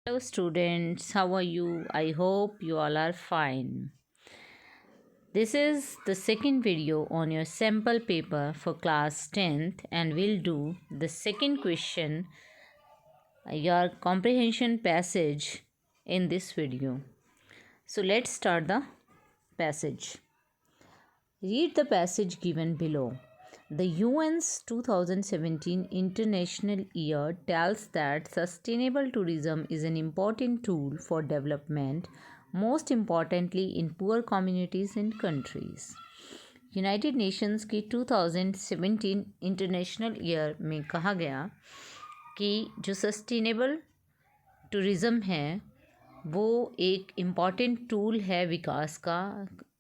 Hello students, how are you? I hope you all are fine. This is the second video on your sample paper for class 10th and we'll do the second question, your comprehension passage in this video. So let's start the passage. Read the passage given below. The UN's 2017 International Year tells that sustainable tourism is an important tool for development, most importantly in poor communities and countries. United Nations की 2017 international year में कहा गया कि जो sustainable tourism है वो एक important tool है विकास का,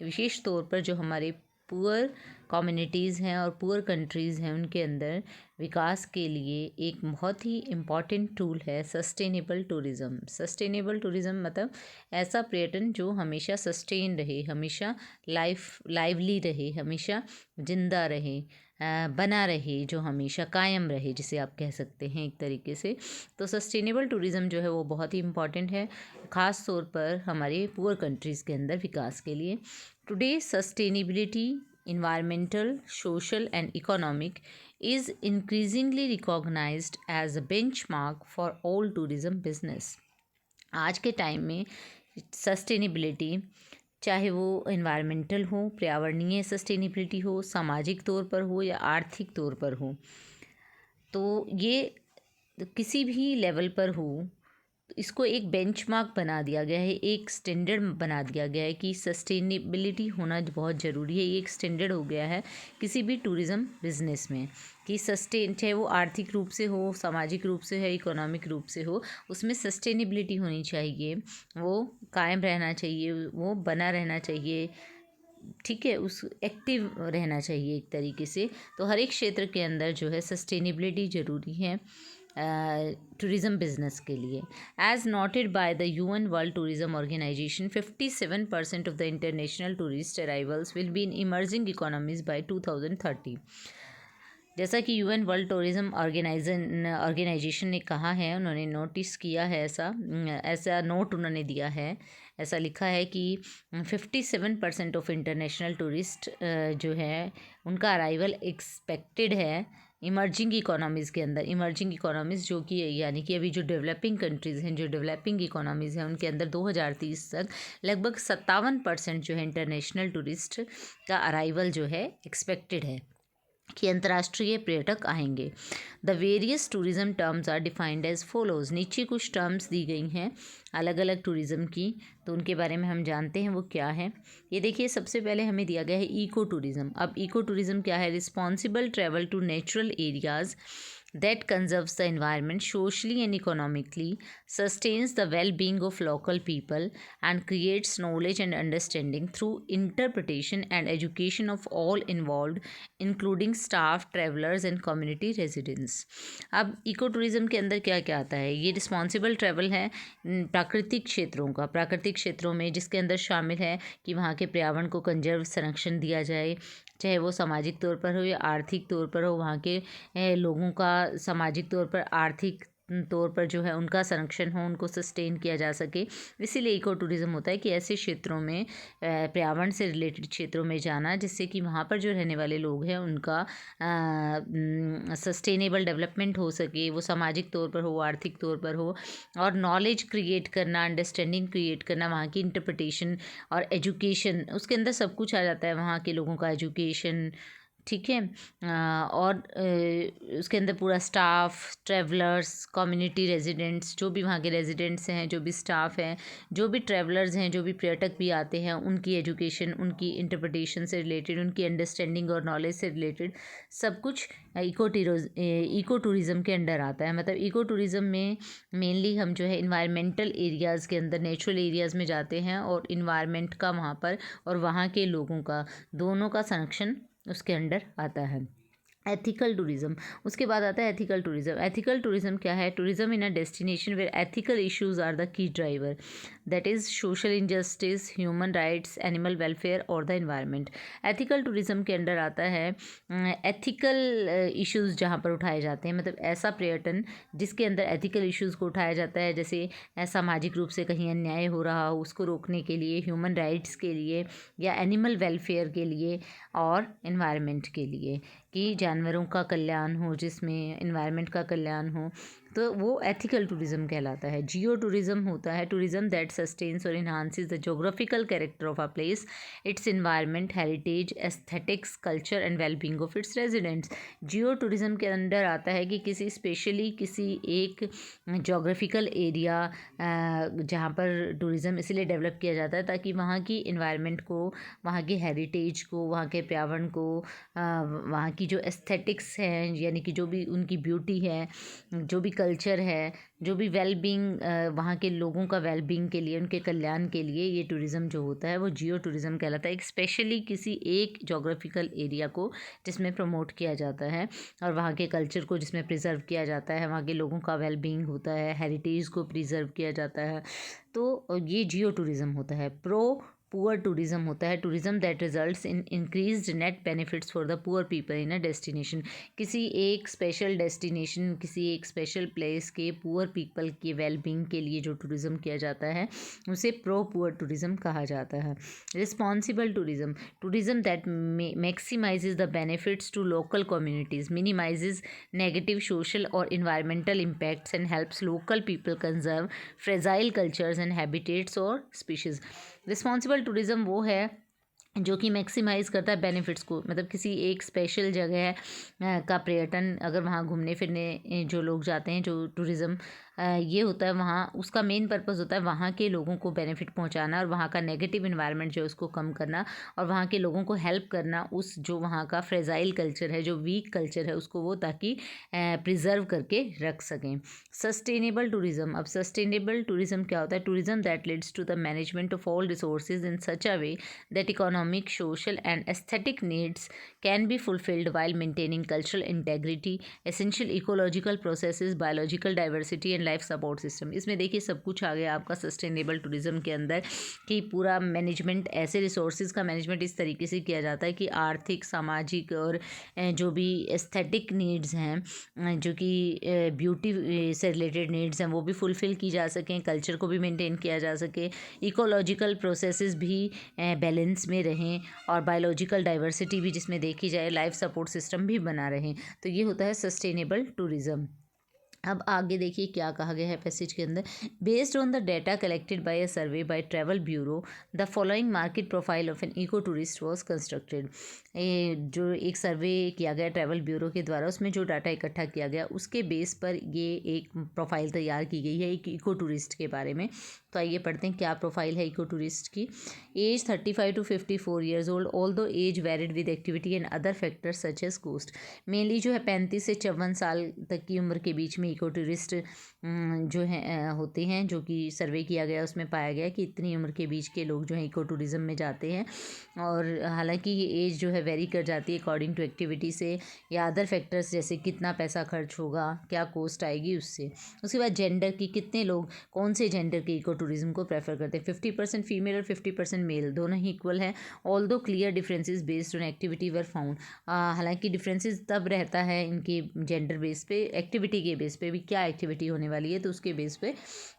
विशेष तौर पर जो हमारे पुअर कम्युनिटीज़ हैं और पुअर कंट्रीज़ हैं उनके अंदर विकास के लिए एक बहुत ही इम्पॉर्टेंट टूल है सस्टेनेबल टूरिज़म। सस्टेनेबल टूरिज़म मतलब ऐसा पर्यटन जो हमेशा सस्टेन रहे, हमेशा लाइवली रहे, हमेशा ज़िंदा रहे, बना रहे, जो हमेशा कायम रहे, जिसे आप कह सकते हैं एक तरीके से। तो सस्टेनेबल टूरिज़म जो है वो बहुत ही इम्पॉर्टेंट है, ख़ास तौर पर हमारे पुअर कंट्रीज़ के अंदर विकास के लिए। Today sustainability environmental, social and economic is increasingly recognized as a benchmark for all tourism business. आज के टाइम में सस्टेनेबिलिटी, चाहे वो इन्वायरमेंटल हो, पर्यावरणीय सस्टेनेबिलिटी हो, सामाजिक तौर पर हो या आर्थिक तौर पर हो, तो ये किसी भी लेवल पर हो, इसको एक बेंचमार्क बना दिया गया है, एक स्टैंडर्ड बना दिया गया है कि सस्टेनेबिलिटी होना बहुत ज़रूरी है। ये एक स्टैंडर्ड हो गया है किसी भी टूरिज़्म बिजनेस में कि सस्टेन, चाहे वो आर्थिक रूप से हो, सामाजिक रूप से हो, इकोनॉमिक रूप से हो, उसमें सस्टेनेबिलिटी होनी चाहिए, वो कायम रहना चाहिए, वो बना रहना चाहिए, ठीक है, उस एक्टिव रहना चाहिए एक तरीके से। तो हर एक क्षेत्र के अंदर जो है सस्टेनेबिलिटी ज़रूरी है टूरिज़म बिजनेस के लिए। As noted by the UN world tourism organisation 57% of the international tourist arrivals will be in emerging economies by 2030। जैसा कि UN वर्ल्ड टूरिज़म ऑर्गेनाइजेशन ने कहा है, उन्होंने नोटिस किया है, ऐसा नोट उन्होंने दिया है, ऐसा लिखा है कि 57% ऑफ इंटरनेशनल टूरिस्ट जो है उनका अराइवल एक्सपेक्टेड है इमर्जिंग इकोनॉमीज़ के अंदर। इमर्जिंग इकोनॉमीज़ जो कि यानी कि अभी जो डेवलपिंग कंट्रीज़ हैं, जो डेवलपिंग इकोनॉमीज़ हैं, उनके अंदर 2030 तक लगभग 57% जो है इंटरनेशनल टूरिस्ट का अराइवल जो है एक्सपेक्टेड है कि अंतर्राष्ट्रीय पर्यटक आएंगे। The various tourism terms are defined as follows. नीचे कुछ टर्म्स दी गई हैं अलग अलग टूरिज़्म की, तो उनके बारे में हम जानते हैं वो क्या है। ये देखिए, सबसे पहले हमें दिया गया है इको टूरिज़्म। अब इको टूरिज़्म क्या है? Responsible travel to natural areas that conserves the environment socially and economically, sustains the well-being of local people, and creates knowledge and understanding through interpretation and education of all involved, including staff, travelers and community residents. अब eco tourism के अंदर क्या क्या आता है? ये responsible travel है प्राकृतिक क्षेत्रों का, प्राकृतिक क्षेत्रों में जिसके अंदर शामिल है कि वहाँ के पर्यावरण को कंजर्व, संरक्षण दिया जाए, चाहे वो सामाजिक तौर पर हो या आर्थिक तौर पर हो, वहाँ के लोगों का सामाजिक तौर पर, आर्थिक तौर पर जो है उनका संरक्षण हो, उनको सस्टेन किया जा सके। इसीलिए इको टूरिज़म होता है कि ऐसे क्षेत्रों में, पर्यावरण से रिलेटेड क्षेत्रों में जाना, जिससे कि वहाँ पर जो रहने वाले लोग हैं उनका सस्टेनेबल डेवलपमेंट हो सके, वो सामाजिक तौर पर हो, आर्थिक तौर पर हो, और नॉलेज क्रिएट करना, अंडरस्टैंडिंग क्रिएट करना, वहाँ की इंटरप्रिटेशन और एजुकेशन, उसके अंदर सब कुछ आ जाता है, वहाँ के लोगों का एजुकेशन, ठीक है, और उसके अंदर पूरा स्टाफ, ट्रैवलर्स, कम्युनिटी रेजिडेंट्स, जो भी वहाँ के रेजिडेंट्स हैं, जो भी स्टाफ हैं, जो भी ट्रैवलर्स हैं, जो भी पर्यटक भी आते हैं, उनकी एजुकेशन, उनकी इंटरप्रिटेशन से रिलेटेड, उनकी अंडरस्टैंडिंग और नॉलेज से रिलेटेड सब कुछ इको टूरिज़म के अंडर आता है। मतलब इको टूरिज़म में मेनली हम जो है इन्वायरमेंटल एरियाज़ के अंदर, नेचुरल एरियाज़ में जाते हैं और इन्वायरमेंट का वहाँ पर और वहाँ के लोगों का, दोनों का संरक्षण उसके अंडर आता है। Ethical tourism. उसके बाद आता है एथिकल टूरिज्म। एथिकल टूरिज्म क्या है? Tourism in a destination where ethical issues are the key driver, that is social injustice, human rights, animal welfare और द इन्वायरमेंट। एथिकल टूरिज्म के अंडर आता है एथिकल इश्यूज जहाँ पर उठाए जाते हैं, मतलब ऐसा पर्यटन जिसके अंदर एथिकल इश्यूज़ को उठाया जाता है, जैसे सामाजिक रूप से कहीं अन्याय हो रहा हो उसको रोकने के लिए, ह्यूमन राइट्स के लिए या एनिमल वेलफेयर के लिए और इन्वायरमेंट के लिए, कि जानवरों का कल्याण हो, जिसमें इन्वायरमेंट का कल्याण हो, तो वो एथिकल टूरिज्म कहलाता है। जियो टूरिज्म होता है टूरिज्म दैट सस्टेन्स और enhances the geographical character of a place, it's environment, heritage, aesthetics, culture and wellbeing of its residents. Jio tourism के अंदर आता है कि किसी एक जोग्राफिकल एरिया जहाँ पर टूरिज़्म इसलिए डेवलप किया जाता है ताकि वहाँ की इन्वायरमेंट को, वहाँ की हेरिटेज को, वहाँ के पर्यावरण को, वहाँ की जो एस्थेटिक्स हैं, यानी कि जो भी उनकी ब्यूटी है, जो भी कल्चर है, जो भी वेलबींग, वहाँ के लोगों का वेलबींग के लिए, उनके कल्याण के लिए ये टूरिज़्म जो होता है वो जियो टूरिज़्म कहलाता है। एक स्पेशली किसी एक जोग्राफिकल एरिया को जिसमें प्रमोट किया जाता है और वहाँ के कल्चर को जिसमें प्रिजर्व किया जाता है, वहाँ के लोगों का वेलबींग होता है, हेरिटेज को प्रिजर्व किया जाता है, तो ये जियो टूरिज़्म होता है। प्रो पुअर टूरिज़्म होता है tourism that results in increased net benefits for the poor people in a destination. किसी एक स्पेशल डेस्टिनेशन, किसी एक स्पेशल प्लेस के पुअर पीपल के वेलबींग के लिए जो टूरिज़्म किया जाता है उसे प्रो पुअर टूरिज़्म कहा जाता है। Responsible tourism, tourism that maximises the benefits to local communities, minimises negative social और environmental impacts and helps local people conserve fragile cultures and habitats और स्पीशीज़। रिस्पॉन्सिबल टूरिज़्म वो है जो कि मैक्सिमाइज़ करता है बेनिफिट्स को, मतलब किसी एक स्पेशल जगह का पर्यटन, अगर वहाँ घूमने फिरने जो लोग जाते हैं, जो टूरिज़्म ये होता है, वहाँ उसका मेन पर्पस होता है वहाँ के लोगों को बेनिफिट पहुँचाना और वहाँ का नेगेटिव इन्वायरमेंट जो है उसको कम करना और वहाँ के लोगों को हेल्प करना, उस जो वहाँ का फ्रेजाइल कल्चर है, जो वीक कल्चर है, उसको वो ताकि प्रिजर्व करके रख सकें। सस्टेनेबल टूरिज़्म, अब सस्टेनेबल टूरिज़्म क्या होता है? Tourism that leads to the management of all resources in such a way that economic, social, and aesthetic needs can be fulfilled while maintaining cultural integrity, essential ecological processes, biological diversity and life support system। इसमें देखिए सब कुछ आ गया आपका sustainable tourism के अंदर, कि पूरा मैनेजमेंट, ऐसे रिसोर्सेज का मैनेजमेंट इस तरीके से किया जाता है कि आर्थिक, सामाजिक और जो भी एस्थेटिक नीड्स हैं, जो कि ब्यूटी से रिलेटेड नीड्स हैं, वो भी फुलफ़िल की जा सकें, कल्चर को भी मेंटेन किया जा सके, इकोलॉजिकल प्रोसेसेस भी बैलेंस में रहें और बायोलॉजिकल डाइवर्सिटी भी जिसमें देखी जाए, लाइफ सपोर्ट सिस्टम भी बना रहें, तो ये होता है सस्टेनेबल टूरिज़्म। अब आगे देखिए क्या कहा गया है पैसेज के अंदर। Based on the data collected by a survey by travel bureau, the following market profile of an eco tourist was constructed. जो एक सर्वे किया गया ट्रैवल ब्यूरो के द्वारा, उसमें जो डाटा इकट्ठा किया गया उसके बेस पर ये एक प्रोफाइल तैयार की गई है एक इको टूरिस्ट के बारे में। तो आइए पढ़ते हैं क्या प्रोफाइल है इको टूरिस्ट की। Age 35 to 54 years old, although age varied with activity and other factors such as cost. Mainly जो है 35 से 54 साल तक की उम्र के बीच में इको टूरिस्ट जो हैं होते हैं, जो कि सर्वे किया गया उसमें पाया गया कि इतनी उम्र के बीच के लोग जो हैं इको टूरिज़्म में जाते हैं। और हालांकि ये एज जो है वेरी कर जाती है अकॉर्डिंग टू एक्टिविटी से या अदर फैक्टर्स, जैसे कितना पैसा खर्च होगा, क्या कॉस्ट आएगी उससे। उसके बाद जेंडर की, कितने लोग कौन से जेंडर के इको टूरिज़्म को प्रेफर करते हैं। 50% फीमेल और 50% मेल, दोनों ही इक्वल है। ऑल दो clear differences based on activity were found, हालांकि डिफरेंसेस तब रहता है इनके जेंडर बेस पे, एक्टिविटी के बेस पे भी, क्या एक्टिविटी होने वाली है तो उसके बेस पे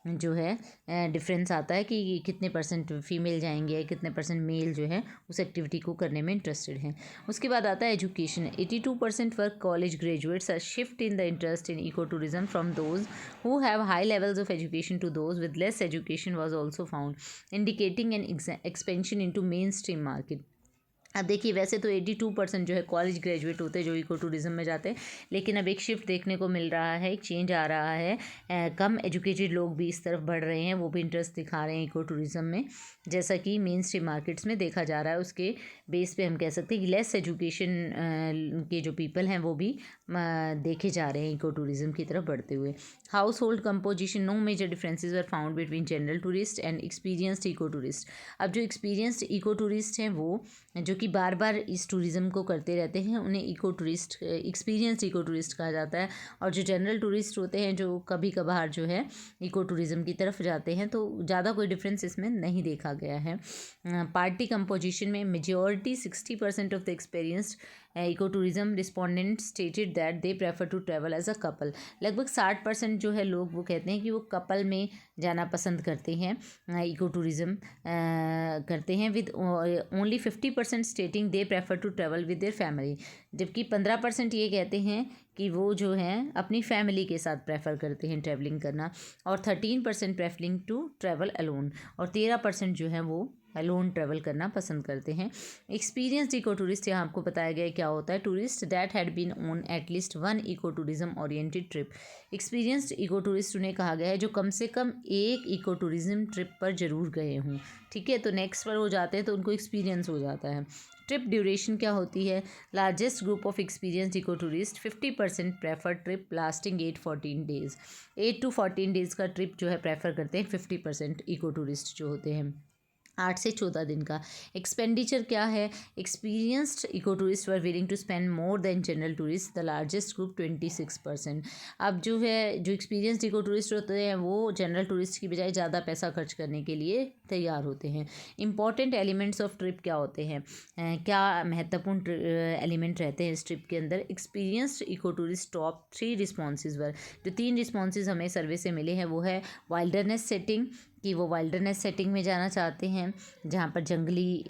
जो है डिफरेंस आता है कि कितने परसेंट फीमेल जाएंगे, कितने परसेंट मेल जो है उस एक्टिविटी को करने में इंटरेस्टेड हैं। उसके बाद आता है education. 82% work college graduates are shift in the interest in eco tourism from those who have high levels of education to those with less education was also found, indicating an expansion into mainstream market। अब देखिए वैसे तो 82% जो है college graduate होते हैं जो eco tourism में जाते हैं, लेकिन अब एक शिफ्ट देखने को मिल रहा है, एक चेंज आ रहा है, कम एजुकेटेड लोग भी इस तरफ बढ़ रहे हैं, वो भी इंटरेस्ट दिखा रहे हैं इको टूरिज़्म में, जैसा कि मेन स्ट्रीम मार्केट्स में देखा जा रहा है। उसके बेस पे हम कह सकते हैं कि लेस एजुकेशन के जो पीपल हैं वो भी देखे जा रहे हैं इको टूरिज़्म की तरफ बढ़ते हुए। Household composition, no major differences are found between general tourist and experienced eco tourist. अब जो एक्सपीरियंस्ड इको टूरिस्ट हैं वो जो कि बार बार इस टूरिज़्म को करते रहते हैं, उन्हें eco tourist, experience eco tourist कहा जाता है। और जो जनरल टूरिस्ट होते हैं, जो कभी कभार जो है इको टूरिज़्म की तरफ जाते हैं, तो ज़्यादा कोई डिफरेंस इसमें नहीं देखा गया है। पार्टी कंपोजिशन में majority 60% of the experienced eco tourism respondent stated that they prefer to travel as a couple. लगभग 60% जो है लोग वो कहते हैं कि वो कपल में जाना पसंद करते हैं, इको टूरिज़्म करते हैं, with only 50% stating they prefer to travel with their family. जबकि 15% ये कहते हैं कि वो जो हैं अपनी फैमिली के साथ प्रेफर करते हैं ट्रैवलिंग करना, और 13% प्रेफरिंग टू ट्रैवल अलोन, और 13% जो है वो अलोन ट्रैवल करना पसंद करते हैं। एक्सपीरियंस्ड इको टूरिस्ट, यहाँ आपको बताया गया क्या होता है। Tourist that had been on at least one eco tourism oriented trip. Experienced eco tourist उन्हें कहा गया है जो कम से कम एक इको टूरिज्म ट्रिप पर जरूर गए हों। ठीक है, तो नेक्स्ट पर हो जाते हैं तो उनको एक्सपीरियंस हो जाता है। ट्रिप ड्यूरेशन क्या होती है। Largest group of experienced eco tourist 50% prefer trip lasting 8-14 days. 8 to 14 days का ट्रिप जो है प्रेफर करते हैं 50% इको टूरिस्ट जो होते हैं, 8 से 14 दिन का। एक्सपेंडिचर क्या है। Experienced eco tourist were willing to spend more than general tourist, the largest group 26%। अब जो है जो एक्सपीरियंस्ड इको टूरिस्ट होते हैं वो जनरल टूरिस्ट की बजाय ज़्यादा पैसा खर्च करने के लिए तैयार होते हैं। इंपॉर्टेंट एलिमेंट्स ऑफ ट्रिप क्या होते हैं, क्या महत्वपूर्ण एलिमेंट रहते हैं इस ट्रिप के अंदर। Experienced eco tourist top 3 responses were, जो 3 रिस्पॉन्सेज हमें सर्वे से मिले हैं वो है वाइल्डरनेस सेटिंग, कि वो वाइल्डरनेस सेटिंग में जाना चाहते हैं जहाँ पर जंगली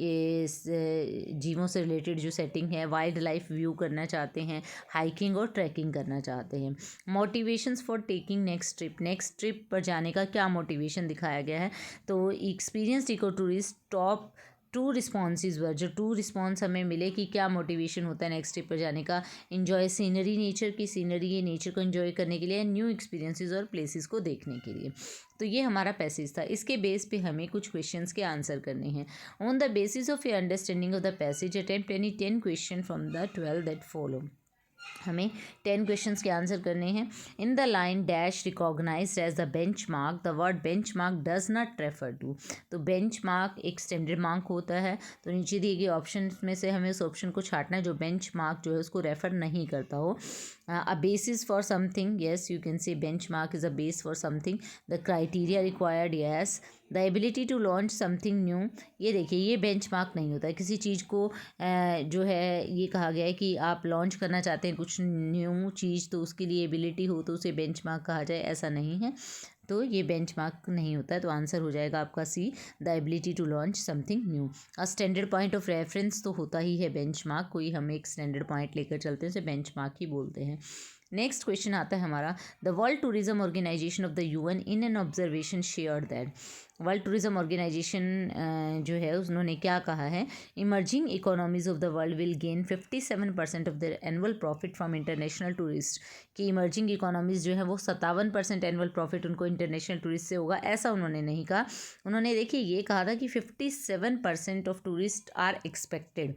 जीवों से रिलेटेड जो सेटिंग है, वाइल्ड लाइफ व्यू करना चाहते हैं, हाइकिंग और ट्रैकिंग करना चाहते हैं। Motivations for taking next trip, next trip पर जाने का क्या मोटिवेशन दिखाया गया है। तो experienced eco tourist top 2 responses were, जो 2 रिस्पॉन्स हमें मिले कि क्या मोटिवेशन होता है नेक्स्ट ट्रिप पर जाने का। इन्जॉय सीनरी, नेचर की सीनरी, ये नेचर को इन्जॉय करने के लिए, न्यू एक्सपीरियंसेस और प्लेसेस को देखने के लिए। तो ये हमारा पैसेज था। इसके बेस पे हमें कुछ क्वेश्चंस के आंसर करने हैं। On the basis of your understanding of the passage attempt any 10 question from the 12 that follow. हमें 10 क्वेश्चंस के आंसर करने हैं। In the line dash recognised as the benchmark, the word benchmark does not refer to. तो benchmark एक standard mark होता है, तो नीचे दिए गए ऑप्शन में से हमें उस ऑप्शन को छांटना है जो बेंच मार्क जो है उसको रेफर नहीं करता हो। A basis for something, yes you can say benchmark is a base for something. The criteria required, yes. The ability to launch something new, ये देखिए ये बेंच मार्क नहीं होता है। किसी चीज़ को जो है ये कहा गया है कि आप लॉन्च करना चाहते हैं कुछ न्यू चीज़, तो उसके लिए एबिलिटी हो तो उसे बेंच मार्क कहा जाए, ऐसा नहीं है। तो ये बेंच मार्क नहीं होता है, तो आंसर हो जाएगा आपका C, the ability to launch something new. A standard point of reference तो होता ही है बेंच मार्क, कोई हम एक स्टैंडर्ड पॉइंट लेकर चलते हैं उसे बेंच मार्क ही बोलते हैं। नेक्स्ट क्वेश्चन आता है हमारा, the world tourism organisation of the UN in an observation share that. World tourism organisation जो है उन्होंने क्या कहा है, emerging economies of the world will gain 57% of their annual profit from international tourist. कि इमर्जिंग इकोनॉमीज जो है वो 57% एनुअल प्रॉफिट उनको इंटरनेशनल टूरिस्ट से होगा, ऐसा उन्होंने नहीं कहा। उन्होंने देखिए ये कहा था कि 57% ऑफ टूरिस्ट आर एक्सपेक्टेड,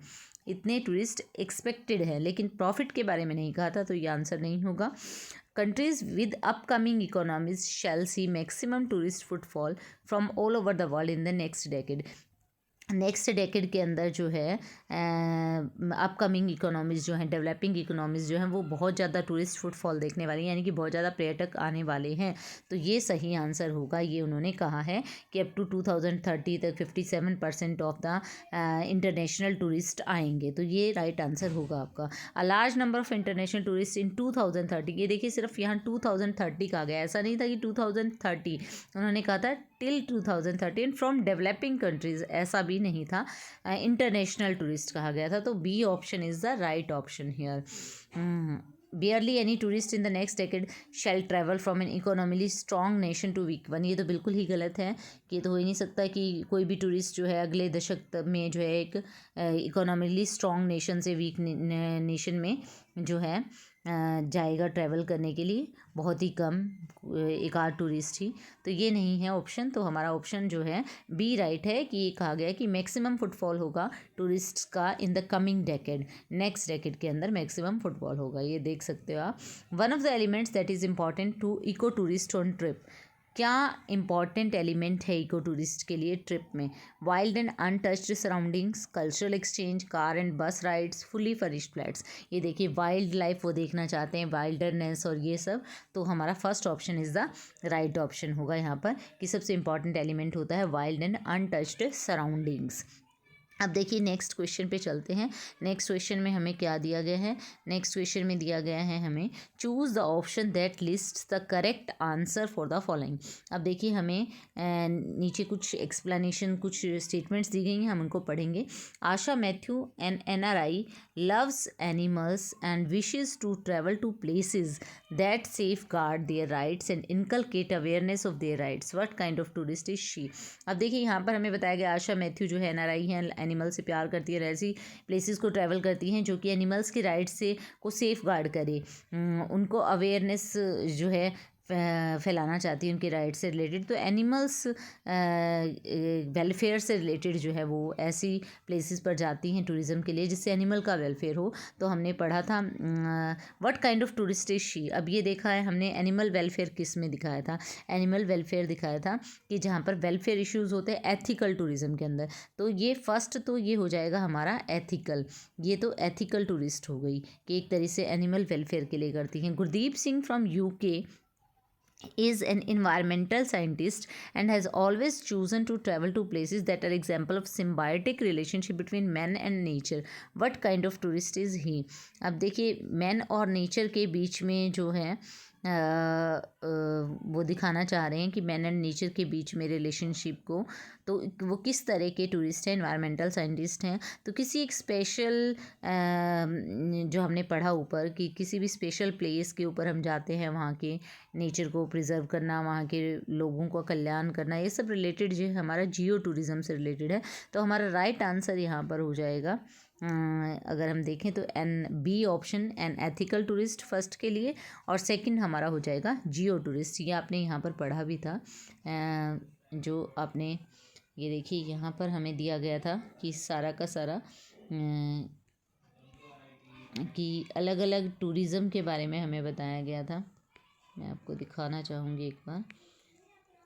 इतने टूरिस्ट एक्सपेक्टेड है, लेकिन प्रॉफिट के बारे में नहीं कहा था, तो ये आंसर नहीं होगा। Countries with upcoming economies shall see maximum tourist footfall from all over the world in the next decade. Next decade के अंदर जो है अपकमिंग इकोनॉमीज़ जो हैं, डेवलपिंग इकोनॉमीज़ जो हैं वो बहुत ज़्यादा टूरिस्ट फुटफॉल देखने वाली हैं, यानी कि बहुत ज़्यादा पर्यटक आने वाले हैं। तो ये सही आंसर होगा। ये उन्होंने कहा है कि अप टू 2030 तक 57% ऑफ द इंटरनेशनल टूरिस्ट आएंगे, तो ये राइट आंसर होगा आपका। A large number of international tourist in 2030, ये देखिए सिर्फ यहाँ 2030 का गया, ऐसा नहीं था कि 2030, उन्होंने कहा था टिल 2013 फ्रॉम डेवलपिंग कंट्रीज, ऐसा भी नहीं था, इंटरनेशनल टूरिस्ट कहा गया था। तो B option is the right option here. Barely any tourist in the next decade shall travel from an economically strong nation to weak one। ये तो बिल्कुल ही गलत है, कि ये तो हो ही नहीं सकता कि कोई भी टूरिस्ट जो है अगले दशक में जो है एक इकोनॉमिकली स्ट्रॉन्ग नेशन से वीक नेशन में जो है जाएगा ट्रैवल करने के लिए, बहुत ही कम एक आध टूरिस्ट ही। तो ये नहीं है ऑप्शन, तो हमारा ऑप्शन जो है बी राइट है, कि ये कहा गया है कि मैक्सिमम फुटफॉल होगा टूरिस्ट्स का in the coming decade, next decade के अंदर मैक्सिमम फुटफॉल होगा, ये देख सकते हो आप। One of the elements that is important to eco tourist on trip, क्या इंपॉर्टेंट एलिमेंट है इको टूरिस्ट के लिए ट्रिप में? Wild and untouched surroundings, cultural exchange, car and bus rides, fully furnished flats. ये देखिए वाइल्ड लाइफ वो देखना चाहते हैं, वाइल्डरनेस और ये सब, तो हमारा first option is the right option होगा यहाँ पर कि सबसे इंपॉर्टेंट एलिमेंट होता है वाइल्ड एंड अनटच्ड सराउंडिंग्स। अब देखिए नेक्स्ट क्वेश्चन पे चलते हैं। नेक्स्ट क्वेश्चन में हमें क्या दिया गया है? नेक्स्ट क्वेश्चन में दिया गया है हमें choose the option that lists the correct answer for the following. अब देखिए हमें नीचे कुछ एक्सप्लेनेशन, कुछ स्टेटमेंट्स दी गई हैं, हम उनको पढ़ेंगे। Asha Mathew an NRI loves animals and wishes to travel to places that safeguard their rights and inculcate awareness of their rights. What kind of tourist is she? अब देखिए यहाँ पर हमें बताया गया आशा मैथ्यू जो है NRI है, एनिमल से प्यार करती है, ऐसी प्लेसेस को ट्रैवल करती हैं जो कि एनिमल्स की राइट्स से को सेफ गार्ड करे, उनको अवेयरनेस जो है फैलाना चाहती है उनके राइट्स से रिलेटेड। तो एनिमल्स वेलफेयर से रिलेटेड जो है वो ऐसी प्लेसेस पर जाती हैं टूरिज़्म के लिए जिससे एनिमल का वेलफेयर हो। तो हमने पढ़ा था what kind of tourist is she. अब ये देखा है हमने एनिमल वेलफेयर किस में दिखाया था? एनिमल वेलफेयर दिखाया था कि जहाँ पर वेलफेयर इश्यूज़ होते हैं एथिकल टूरिज़्म के अंदर। तो ये फर्स्ट तो ये हो जाएगा हमारा एथिकल, ये तो एथिकल टूरिस्ट हो गई कि एक तरह से एनिमल वेलफेयर के लिए करती हैं। Gurdeep Singh from UK is an environmental scientist and has always chosen to travel to places that are example of symbiotic relationship between man and nature. What kind of tourist is he? अब देखिए man और nature के बीच में जो है वो दिखाना चाह रहे हैं कि मैन एंड नेचर के बीच में रिलेशनशिप को। तो वो किस तरह के टूरिस्ट हैं? एनवायरमेंटल साइंटिस्ट हैं। तो किसी एक स्पेशल जो हमने पढ़ा ऊपर कि किसी भी स्पेशल प्लेस के ऊपर हम जाते हैं, वहाँ के नेचर को प्रिजर्व करना, वहाँ के लोगों का कल्याण करना, ये सब रिलेटेड जो है हमारा जियो टूरिज़्म से रिलेटेड है। तो हमारा राइट आंसर यहाँ पर हो जाएगा अगर हम देखें तो B option an ethical tourist first के लिए, और सेकंड हमारा हो जाएगा जियो टूरिस्ट। ये आपने यहाँ पर पढ़ा भी था, जो आपने ये देखिए यहाँ पर हमें दिया गया था कि सारा का सारा कि अलग अलग टूरिज़्म के बारे में हमें बताया गया था। मैं आपको दिखाना चाहूँगी एक बार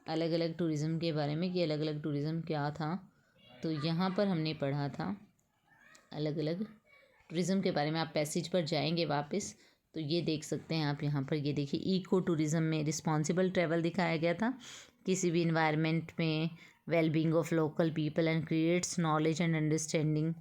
अलग अलग टूरिज़्म के बारे में कि अलग अलग टूरिज़्म क्या था। तो यहाँ पर हमने पढ़ा था अलग अलग टूरिज़्म के बारे में। आप पैसेज पर जाएंगे वापस तो ये देख सकते हैं आप यहाँ पर, ये देखिए इको टूरिज़्म में रिस्पॉन्सिबल ट्रैवल दिखाया गया था, किसी भी इन्वायरमेंट में wellbeing of local people and creates knowledge and understanding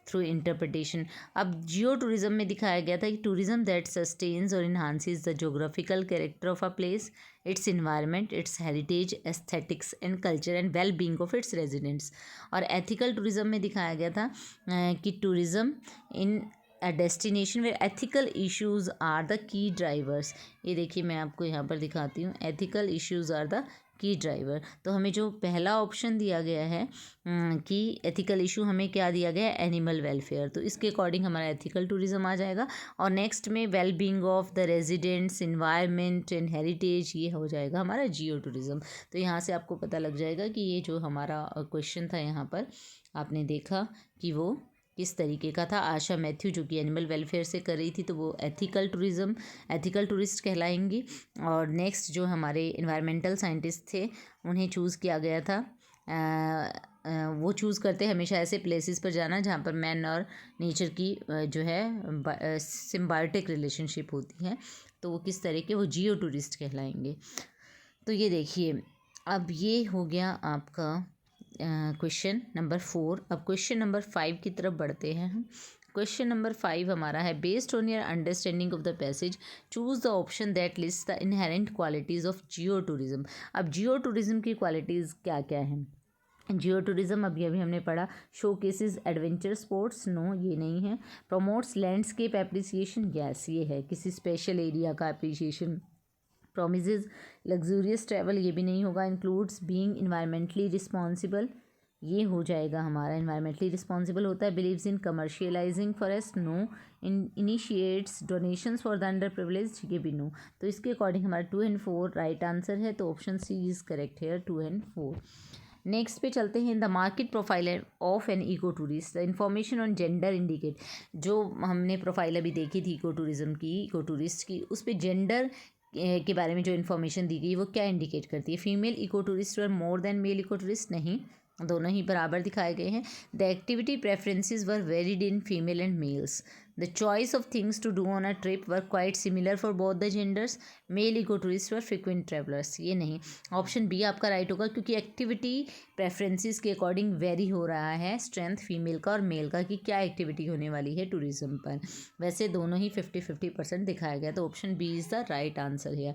through interpretation. अब जियो टूरिज़्म में दिखाया गया था कि टूरिज़्म दैट सस्टेन्स और enhances the geographical character of a place, it's environment, it's heritage, aesthetics and culture and well being of its residents. और ethical tourism में दिखाया गया था कि tourism in a destination where ethical issues are the key drivers. ये देखिए मैं आपको यहाँ पर दिखाती हूँ, ethical issues are the key driver. तो हमें जो पहला ऑप्शन दिया गया है कि एथिकल इशू, हमें क्या दिया गया है? Animal welfare. तो इसके अकॉर्डिंग हमारा एथिकल टूरिज़्म आ जाएगा। और नेक्स्ट में well being of the residents, environment and heritage, ये हो जाएगा हमारा जियो टूरिज़्म। तो यहाँ से आपको पता लग जाएगा कि ये जो हमारा क्वेश्चन था यहाँ पर आपने देखा कि वो किस तरीके का था। आशा मैथ्यू जो कि एनिमल वेलफेयर से कर रही थी तो वो एथिकल टूरिज़्म, एथिकल टूरिस्ट कहलाएंगी। और नेक्स्ट जो हमारे इन्वायरमेंटल साइंटिस्ट थे उन्हें चूज़ किया गया था, वो चूज़ करते हमेशा ऐसे प्लेसेस पर जाना जहाँ पर मैन और नेचर की जो है सिम्बायोटिक रिलेशनशिप होती है, तो वो किस तरह के, वो जियो टूरिस्ट कहलाएंगे। तो ये देखिए अब ये हो गया आपका क्वेश्चन नंबर 4। अब क्वेश्चन नंबर 5 की तरफ बढ़ते हैं हम। क्वेश्चन नंबर 5 हमारा है based on your understanding of the passage choose the option that list the inherent qualities of Jio tourism. अब जियो टूरिज़्म की क्वालिटीज़ क्या क्या हैं? जियो टूरिज़्म अभी हमने पढ़ा, showcases adventure sports, no ये नहीं है। प्रमोट्स लैंडस्केप एप्रिसिएशन, यस ये है, किसी स्पेशल एरिया का एप्रिसिएशन। प्रोमिसेस लग्जूरियस ट्रैवल, ये भी नहीं होगा। इंक्लूड्स बीइंग इन्वायरमेंटली रिस्पॉन्सिबल, ये हो जाएगा हमारा, इन्वायरमेंटली रिस्पॉन्सिबल होता है। Believes in commercialising forest, no. Initiates donations for the under privilege, ये भी नो। तो इसके अकॉर्डिंग हमारा 2 and 4 राइट आंसर है, तो ऑप्शन सी इज़ करेक्ट है, 2 and 4। नेक्स्ट पे चलते हैं, the market profile of an eco tourist, the information on gender indicate. जो हमने प्रोफाइल अभी देखी थी इको टूरिज़्म की, इको टूरिस्ट की, उस पर जेंडर के बारे में जो इन्फॉर्मेशन दी गई वो क्या इंडिकेट करती है? Female eco tourist were more than male eco tourist? नहीं, दोनों ही बराबर दिखाए गए हैं। The activity preferences were varied in female and males. The choice of things to do on a trip were quite similar for both the genders. Male eco tourist were frequent travellers. ये नहीं, option B आपका right होगा, क्योंकि activity preferences के according vary हो रहा है strength female का और मेल का कि क्या एक्टिविटी होने वाली है टूरिज्म पर। वैसे दोनों ही 50-50% दिखाया गया, तो option B is the right answer है।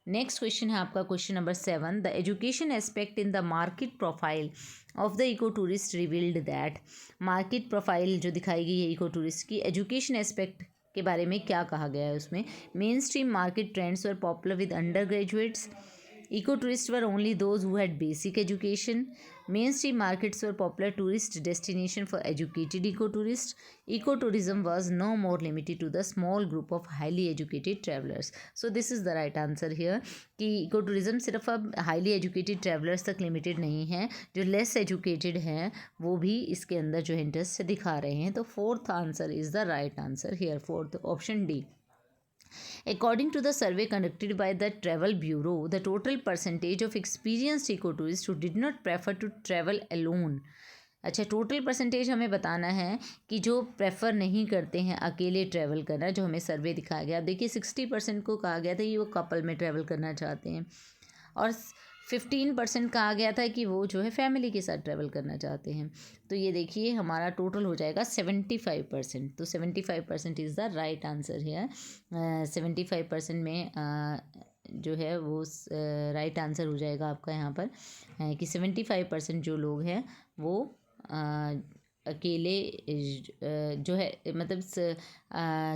नेक्स्ट क्वेश्चन है आपका question number 7। The education aspect in the market profile of the eco tourist revealed that. Market profile जो दिखाई गई है इको टूरिस्ट की, एजुकेशन एस्पेक्ट के बारे में क्या कहा गया है उसमें? Mainstream market trends were popular with undergraduates. Eco tourists were only those who had basic education. Mainstream markets were popular tourist destination for educated eco tourists. Ecotourism was no more limited to the small group of highly educated travelers. So this is the right answer here कि ecotourism सिर्फ अब highly educated travelers तक limited नहीं है, जो less educated हैं वो भी इसके अंदर जो इंटरेस्ट दिखा रहे हैं। तो fourth answer is the right answer here, fourth option D. According to the survey conducted by the Travel Bureau, the total percentage of experienced ecotourists who did not prefer to travel alone. अच्छा, total percentage हमें बताना है कि जो prefer नहीं करते हैं अकेले ट्रैवल करना, जो हमें सर्वे दिखाया गया। अब देखिए 60% को कहा गया था कि वो कपल में ट्रैवल करना चाहते हैं और 15% कहा गया था कि वो जो है फैमिली के साथ ट्रैवल करना चाहते हैं। तो ये देखिए हमारा टोटल हो जाएगा 75%। तो 75% इज़ द राइट आंसर है। 75% में जो है वो राइट आंसर हो जाएगा आपका यहाँ पर कि 75% जो लोग हैं वो अकेले जो है मतलब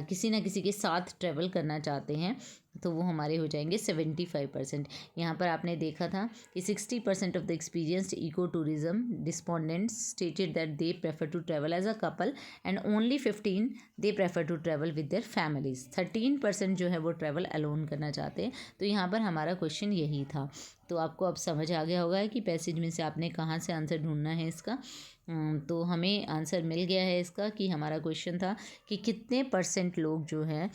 किसी ना किसी के साथ ट्रैवल करना चाहते हैं, तो वो हमारे हो जाएंगे 75%। यहाँ पर आपने देखा था कि 60% of the experienced eco tourism respondents stated that they prefer to travel as a couple and only 15 they prefer to travel with their families. 13% जो है वो ट्रैवल अलोन करना चाहते हैं। तो यहाँ पर हमारा क्वेश्चन यही था। तो आपको अब समझ आ गया होगा कि पैसेज में से आपने कहाँ से आंसर ढूंढना है इसका। तो हमें आंसर मिल गया है इसका कि हमारा क्वेश्चन था कि कितने % लोग जो हैं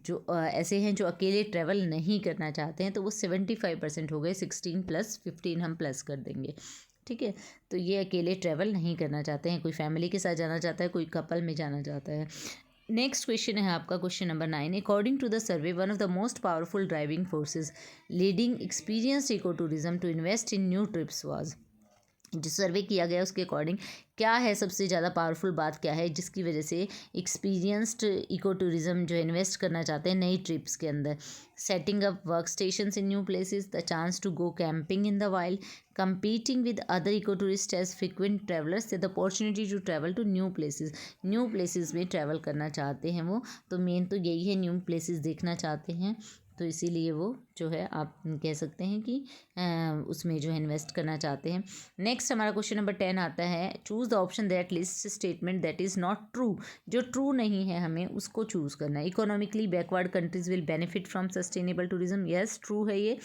जो ऐसे हैं जो अकेले ट्रैवल नहीं करना चाहते हैं। तो वो 75% हो गए। 16 + 15 हम प्लस कर देंगे, ठीक है। तो ये अकेले ट्रैवल नहीं करना चाहते हैं, कोई फैमिली के साथ जाना चाहता है, कोई कपल में जाना चाहता है। नेक्स्ट क्वेश्चन है आपका question number 9। According to the survey one of the most powerful driving forces leading experienced eco tourism to invest in new trips was. जो सर्वे किया गया उसके अकॉर्डिंग क्या है सबसे ज़्यादा पावरफुल बात क्या है जिसकी वजह से एक्सपीरियंस्ड इको टूरिज्म जो इन्वेस्ट करना चाहते हैं नई ट्रिप्स के अंदर? Setting up work stations in new places, the chance to go camping in the wild, competing with other eco tourists as frequent travelers, the opportunity to travel to new places। New places में travel करना चाहते हैं वो, तो main तो यही है, new places देखना चाहते हैं, तो इसीलिए वो जो है आप कह सकते हैं कि उसमें जो है इन्वेस्ट करना चाहते हैं। नेक्स्ट हमारा क्वेश्चन नंबर 10 आता है, choose the option that list statement that is not true. जो ट्रू नहीं है हमें उसको चूज़ करना है। Economically backward countries will benefit from sustainable tourism. Yes, true है ये।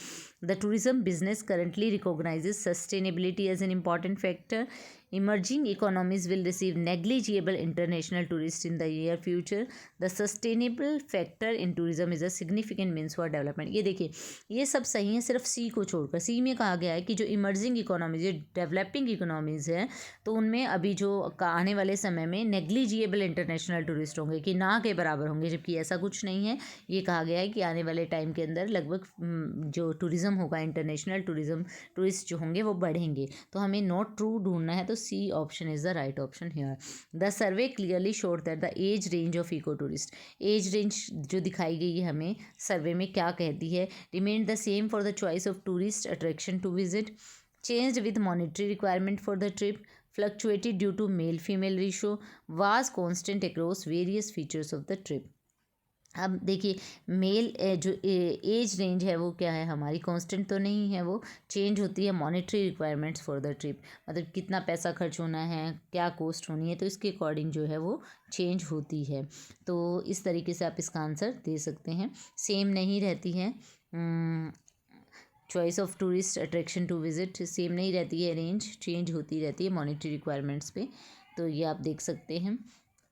The tourism business currently recognises sustainability as an important factor. Emerging economies will receive negligible international tourists in the near future. The sustainable factor in tourism is a significant means for development। ये देखिए ये सब सही है सिर्फ सी को छोड़कर। सी में कहा गया है कि जो इमर्जिंग इकोनॉमीज, डेवलपिंग इकोनॉमीज़ हैं, तो उनमें अभी जो आने वाले समय में नेग्लिजिएबल इंटरनेशनल टूरिस्ट होंगे, कि ना के बराबर होंगे, जबकि ऐसा कुछ नहीं है। ये कहा गया है कि आने वाले टाइम के अंदर लगभग जो टूरिज़्म होगा, इंटरनेशनल टूरिस्ट जो होंगे वो बढ़ेंगे। तो हमें नॉट ट्रू ढूंढना है, तो C option is the right option here. The survey clearly showed that the age range of eco tourist, age range जो दिखाई गई है हमें सर्वे में क्या कहती है, remain the same for the choice of tourist attraction to visit, changed with monetary requirement for the trip, fluctuated due to male female ratio, was constant across various features of the trip. अब देखिए mail जो as range है वो क्या है हमारी, constant तो नहीं है, वो चेंज होती है monetary requirements for the trip, मतलब कितना पैसा खर्च होना है, क्या कॉस्ट होनी है, तो इसके अकॉर्डिंग जो है वो चेंज होती है। तो इस तरीके से आप इसका आंसर दे सकते हैं। सेम नहीं रहती है choice of tourist attraction to visit, same नहीं रहती है, रेंज चेंज होती रहती है मॉनेटरी रिक्वायरमेंट्स पे। तो ये आप देख सकते हैं।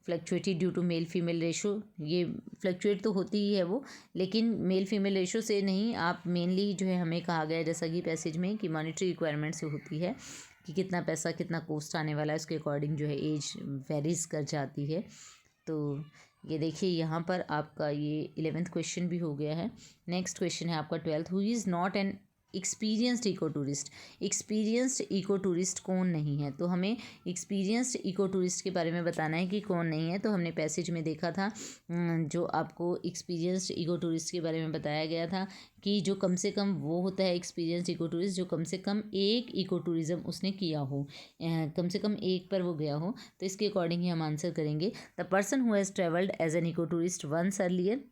Fluctuated due to male female ratio, ये फ्लक्चुएट तो होती ही है वो, लेकिन मेल फीमेल रेशो से नहीं, आप मेनली जो है हमें कहा गया है जैसा कि पैसेज में कि मॉनेटरी रिक्वायरमेंट से होती है कि कितना पैसा कितना कॉस्ट आने वाला है, उसके अकॉर्डिंग जो है एज वेरीज कर जाती है। तो ये देखिए यहाँ पर आपका ये 11th क्वेश्चन भी हो गया है। नेक्स्ट क्वेश्चन है आपका 12th, who is not an experienced eco tourist. Experienced eco tourist कौन नहीं है, तो हमें एक्सपीरियंस्ड इको टूरिस्ट के बारे में बताना है कि कौन नहीं है। तो हमने पैसेज में देखा था जो आपको एक्सपीरियंस्ड इको टूरिस्ट के बारे में बताया गया था कि जो कम से कम वो होता है एक्सपीरियंस्ड इको टूरिस्ट जो कम से कम एक इको टूरिज़्म उसने किया हो, कम से कम एक पर वो गया हो। तो इसके अकॉर्डिंग ही हम आंसर करेंगे। The person who has travelled as an eco tourist once earlier,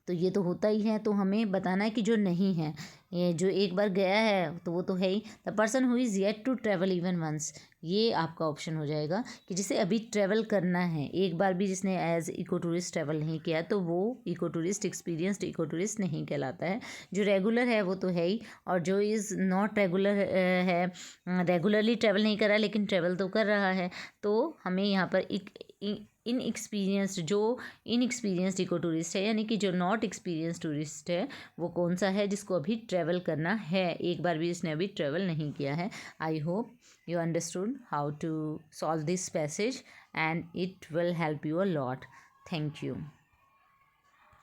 तो ये तो होता ही है, तो हमें बताना है कि जो नहीं है, ये जो एक बार गया है तो वो तो है ही। The person who is yet to travel even once, ये आपका ऑप्शन हो जाएगा कि जिसे अभी ट्रैवल करना है, एक बार भी जिसने एज इको टूरिस्ट ट्रैवल नहीं किया तो वो eco tourist experienced eco tourist नहीं कहलाता है। जो रेगुलर है वो तो है ही, और जो इज़ नॉट रेगुलर है, रेगुलरली ट्रैवल नहीं कर रहा लेकिन ट्रैवल तो कर रहा है, तो हमें यहाँ पर इनएक्सपीरियंस्ड, जो इनएक्सपीरियंस्ड इको टूरिस्ट है यानी कि जो नॉट एक्सपीरियंस टूरिस्ट है वो कौन सा है, जिसको अभी ट्रैवल करना है, एक बार भी इसने अभी ट्रैवल नहीं किया है। I hope you understood how to solve this passage and it will help you a lot. Thank you.